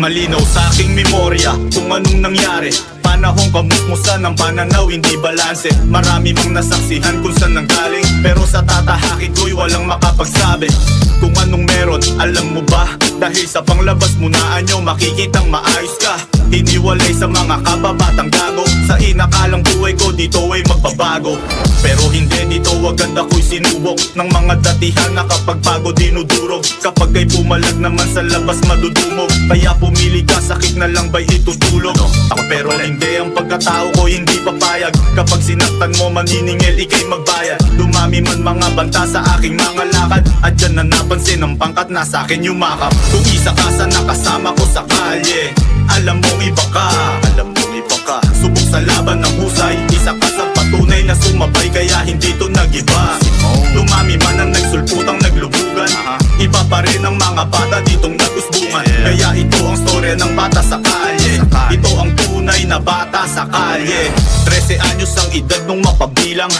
Malinaw sa aking memorya kung anong nangyari. Panahong kamusmusan ng pananaw, hindi balanse. Marami mang nasaksihan kung saan nanggaling, pero sa tatahakit ko'y walang makapagsabi kung anong meron. Alam mo ba, dahil sa panglabas mo na anyo, makikitang maayos ka. Hiniwalay sa mga kababatang gago. Sa inakalang buhay ko dito ay magbabago, pero hindi dito agad ako'y sinubok ng mga datihan na kapag pagod dinudurog. Kapag ay pumalag naman sa labas madudumog, kaya pumili ka, sakit na lang ba'y itutulog? Pero hindi ang pagkatao ko hindi papayag. Kapag sinaktan mo maniningil ikay magbayad. Dumami man mga banta sa aking mga lakad, at dyan na napansin ang pangkat na sa'kin yumakap. Kung isa ka sa nakasama ko sa kalye, alam mong iba ka, alam mong iba ka. Subok sa laban ng husay, isa ka sa patunay na sumabay, kaya hindi to nagiba. Dumami man ang nagsulputang naglubugan, iba pa rin ang mga bata ditong nagusbungan. Kaya ito ang storya ng bata sa kalye, ito ang tunay na bata sa kalye. 13 anyos ang edad nung mapabilang,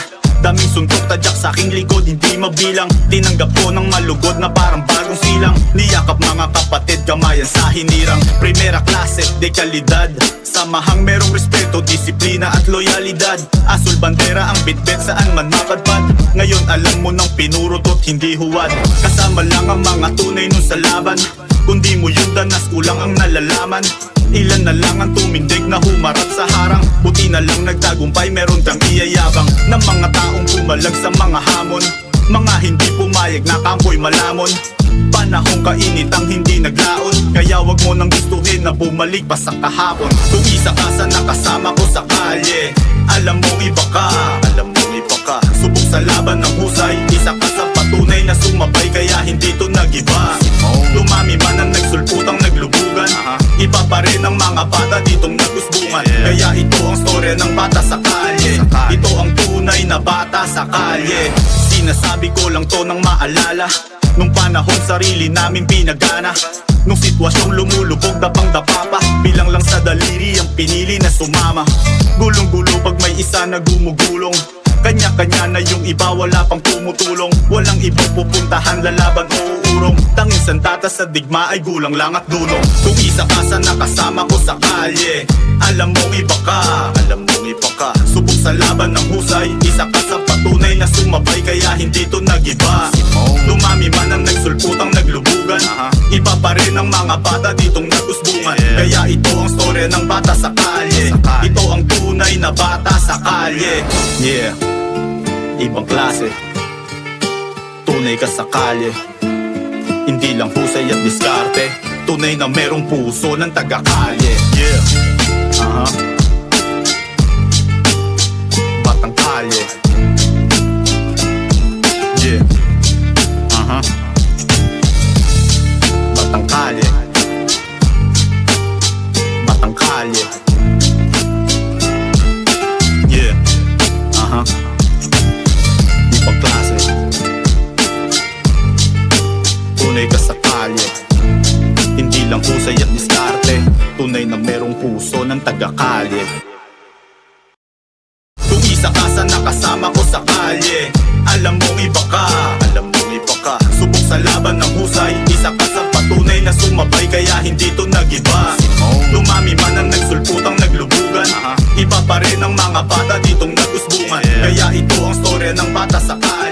daming suntok tadyak sa aking likod, hindi mabilang. Tinanggap ko ng malugod na parang bagong silang. Niyakap mga kapatid, kamayan sa hinirang. Primera klase, de kalidad, samahang merong respeto, disiplina at loyalidad. Asul bandera ang bitbit saan man mapadpad. Ngayon alam mo nang pinurutot, hindi huwad. Kasama lang ang mga tunay nun sa laban, kundi mo yung danas, kulang ang nalalaman. Ilan na lang ang tumindig na humarap sa harang, buti na lang nagtagumpay, meron kang iyayabang. Ng mga taong pumalag sa mga hamon, mga hindi pumayag na kampoy malamon. Panahong kainitang hindi naglaon, kaya wag mo nang gustuhin na bumalik pa sa kahapon. Kung isa ka sa nakasama ko sa kalye, alam mong iba ka, alam mong iba ka. Subok sa laban ng husay, isa ka sa patunay na sumabay, kaya hindi to nagiba. Dumami man ang nagsulputang naglubugan, iba pa rin ang mga bata ditong nagusbungan. Kaya ito ang storya ng bata sa kalye, ito ang tunay na bata sa kalye. Sinasabi ko lang to ng maalala, nung panahon sarili namin pinagana. Nung sitwasyong lumulubog, dapang-dapa pa, bilang lang sa daliri ang pinili na sumama. Gulong-gulo pag may isa na gumugulong, kanya-kanya na yung iba, wala pang tumutulong. Walang ibang pupuntahan, lalaban o uurong. Tanging sandata sa digma ay gulang lang at dulong. Kung isa ka sa nakasama ko sa kalye, alam mong iba ka, alam mong iba ka. Subok sa laban ng husay, isa ka sa patunay na sumabay, kaya hindi to nagiba. Dumami man ang nagsulputang naglubugan, iba pa rin ang mga bata ditong nagusbungan. Kaya ito ang storya ng bata sa kalye, ito ang tunay na bata sa kalye. Yeah, ibang klase, tunay ka sa kalye, hindi lang husay at diskarte. Tunay na merong puso ng taga-kalye. Yeah, batang kalye. Yeah, batang kalye, batang kalye. Yeah, ibang klase, tunay ka sa kalye, hindi lang husay at diskarte. Tunay na merong puso ng taga-kalye. Kung isa ka sa nakasama ko sa kalye, alam mong iba ka, alam mong iba ka. Subok sa laban ng husay, isa ka sa patunay na sumabay, kaya hindi to nagiba. Dumami man ang nagsulputang naglubugan, iba pa rin ang mga bata ditong nagusbungan. Kaya ito ang storya ng bata sa kalye.